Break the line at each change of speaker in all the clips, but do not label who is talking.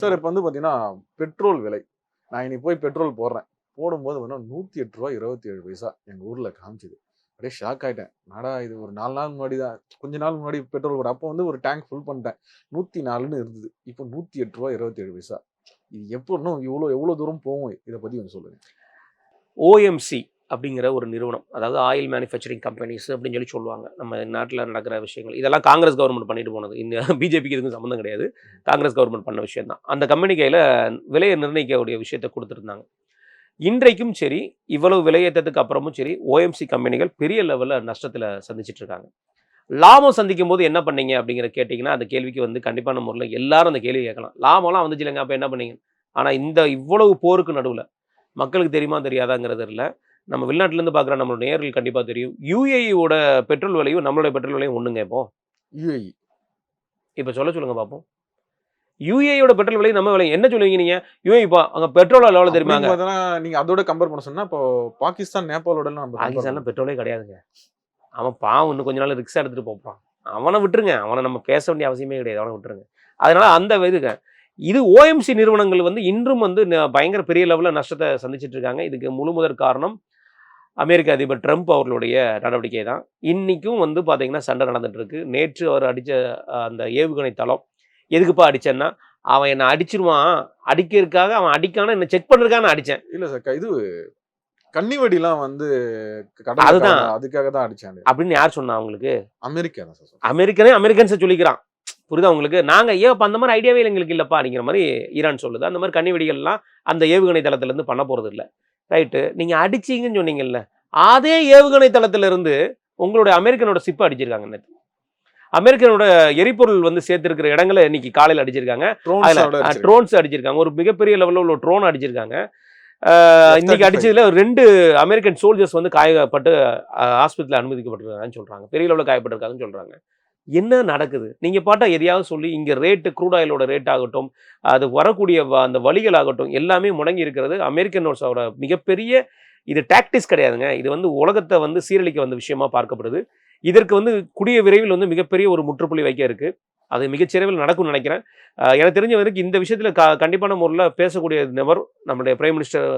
Sir இப்போ வந்து பார்த்தீங்கன்னா, பெட்ரோல் விலை. நான் இன்னைக்கு போய் பெட்ரோல் போடுறேன். போடும்போது பார்த்தீங்கன்னா ரூ. 108.27 எங்க ஊர்ல காமிச்சுது. அப்படியே ஷாக் ஆயிட்டேன். என்னடா இது ஒரு 4 நாள் முன்னாடி தான் கொஞ்ச நாள் முன்னாடி பெட்ரோல் போட்டேன். அப்போ வந்து ஒரு டேங்க் ஃபுல் பண்ணிட்டேன். 104ன்னு இருந்தது. இப்போ ரூ. 108.27. இது எப்போ இன்னும் எவ்வளோ தூரம் போகும்? இத பத்தி கொஞ்சம் சொல்லுங்க.
ஓஎம்சி அப்படிங்கிற ஒரு நிறுவனம், அதாவது ஆயில் மேனுஃபேக்சரிங் கம்பெனிஸ் அப்படின்னு சொல்லுவாங்க. நம்ம நாட்டில் நடக்கிற விஷயங்கள் இதெல்லாம் காங்கிரஸ் கவர்மெண்ட் பண்ணிட்டு போனது. இந்த பிஜேபிக்கு இதுக்கும் சம்மந்தம் கிடையாது. காங்கிரஸ் கவர்மெண்ட் பண்ண விஷயம் தான். அந்த கம்பெனி கையில் விலையை நிர்ணயிக்கக்கூடிய விஷயத்தை கொடுத்துருந்தாங்க. இன்றைக்கும் சரி, இவ்வளவு விலையேற்றத்துக்கு அப்புறமும் சரி, ஓஎம்சி கம்பெனிகள் பெரிய லெவலில் நஷ்டத்தில் சந்திச்சுட்டு இருக்காங்க. லாபம் சந்திக்கும் போது என்ன பண்ணீங்க அப்படிங்கிற கேட்டிங்கன்னா, அந்த கேள்விக்கு வந்து கண்டிப்பான முறையில் எல்லாரும் அந்த கேள்வி கேட்கலாம். லாபம்லாம் வந்துச்சு இல்லைங்க, அப்போ என்ன பண்ணீங்க? ஆனால் இவ்வளவு போருக்கு நடுவில் மக்களுக்கு தெரியுமா தெரியாதாங்கிறது இல்லை. நம்ம வெளிநாட்டிலேருந்து பார்க்குற நம்மளோட நேயர்கள் கண்டிப்பாக தெரியும். யுஏஇயோட பெட்ரோல் விலையும் நம்மளுடைய பெட்ரோல் விலையும் ஒன்றுங்க இப்போ.
யுஏஇ.
இப்போ சொல்லுங்க பார்ப்போம். யுஏஇயோட பெட்ரோல் விலை நம்ம விலை என்ன சொல்லுவீங்க நீங்க? யுஏஇ அங்கே பெட்ரோல் எவ்வளோ தெரியுமாங்க?
நீங்க அதோட கம்பேர் பண்ண சொன்னா, இப்போ பாகிஸ்தான், நேபாளோட நம்ம
பாகிஸ்தான்ல பெட்ரோலே கிடையாதுங்க. அவன் பாவம் இன்னும் கொஞ்ச நாள் ரிக்ஸா எடுத்துட்டு போப்பான். அவனை விட்டுருங்க. அவனை நம்ம பேச வேண்டிய அவசியமே கிடையாது. அவனை விட்டுருங்க. அதனால அந்த இதுங்க. இது ஓஎம்சி நிறுவனங்கள் வந்து இன்றும் வந்து பயங்கர பெரிய லெவலில் நஷ்டத்தை சந்திச்சுட்டு இருக்காங்க. இதுக்கு முழுமுதற் காரணம் அமெரிக்க அதிபர் ட்ரம்ப் அவர்களுடைய நடவடிக்கை தான். இன்னைக்கும் வந்து பார்த்தீங்கன்னா சண்டை நடந்துட்டு இருக்கு. நேற்று அவர் அடித்த அந்த ஏவுகணை தளம் எதுக்குப்பா அடிச்சேன்னா, அவன் என்னை அடிச்சிருவான், அடிக்கிறதுக்காக அவன் அடிக்கான என்ன செக் பண்ணுறதுக்காக நான் அடித்தேன்.
இல்ல சார், இது கன்னிவெடிலாம் வந்து
அதுதான்
அதுக்காக தான் அடிச்சாங்க
அப்படின்னு யார் சொன்னா அவங்களுக்கு?
அமெரிக்கா தான் சார்.
அமெரிக்கன்ஸை சொல்லிக்கிறான். புரியுதா உங்களுக்கு? நாங்க ஏன் அந்த மாதிரி ஐடியாவே எங்களுக்கு இல்லப்பா அப்படிங்கிற மாதிரி ஈரான் சொல்லுது. அந்த மாதிரி கன்னிவெடிகள்லாம் அந்த ஏவுகணை தளத்திலிருந்து பண்ண போறது இல்லை. ரைட்டு, நீங்க அடிச்சீங்கன்னு சொன்னீங்கல்ல, அதே ஏவுகணை தளத்திலிருந்து உங்களுடைய அமெரிக்கனோட சிப்பை அடிச்சிருக்காங்க. நேற்று அமெரிக்கனோட எரிபொருள் வந்து சேர்த்திருக்கிற இடங்களை இன்னைக்கு காலையில் அடிச்சிருக்காங்க. ட்ரோன்ஸ் அடிச்சிருக்காங்க. ஒரு மிகப்பெரிய லெவலில் உள்ள ட்ரோன் அடிச்சிருக்காங்க. இன்னைக்கு அடிச்சதுல 2 அமெரிக்கன் சோல்ஜர்ஸ் வந்து காயப்பட்டு ஆஸ்பத்திரியில் அனுமதிக்கப்பட்டிருக்காங்கன்னு சொல்றாங்க. பெரிய லெவலில் காயப்பட்டிருக்காங்கன்னு சொல்றாங்க. என்ன நடக்குது? நீங்க பாட்டா எதையாவது சொல்லி இங்க ரேட்டு க்ரூட் ஆயிலோட ரேட் ஆகட்டும், அது வரக்கூடிய அந்த வழிகள் ஆகட்டும், எல்லாமே முடங்கி இருக்கிறது அமெரிக்கனோட மிகப்பெரிய இது டாக்டிக்ஸ் கிடையாதுங்க. இது வந்து உலகத்தை வந்து சீரழிக்க வந்த விஷயமா பார்க்கப்படுது. இதற்கு வந்து கூடிய விரைவில் வந்து மிகப்பெரிய ஒரு முற்றுப்புள்ளி வைக்க இருக்கு. அது மிகச்சிறவில் நடக்கும்னு நினைக்கிறேன். எனக்கு தெரிஞ்ச வரைக்கும் இந்த விஷயத்தில் கண்டிப்பான முறையில் பேசக்கூடிய நபர் நம்முடைய பிரைம் மினிஸ்டர்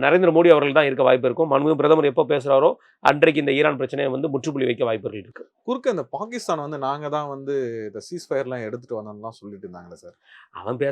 நரேந்திர மோடி அவர்கள் தான் இருக்க வாய்ப்பு இருக்கும். மாண்புமிகு பிரதமர் எப்போ பேசுகிறாரோ அன்றைக்கு இந்த ஈரான் பிரச்சனையை வந்து முற்றுப்புள்ளி வைக்க வாய்ப்புகள் இருக்கு.
குறுக்க இந்த பாகிஸ்தான் வந்து நாங்க தான் வந்து இந்த சீஸ் ஃபயர்லாம் எடுத்துட்டு வந்தோம்லாம் சொல்லிட்டு இருந்தாங்களே சார்.
அவன் பேச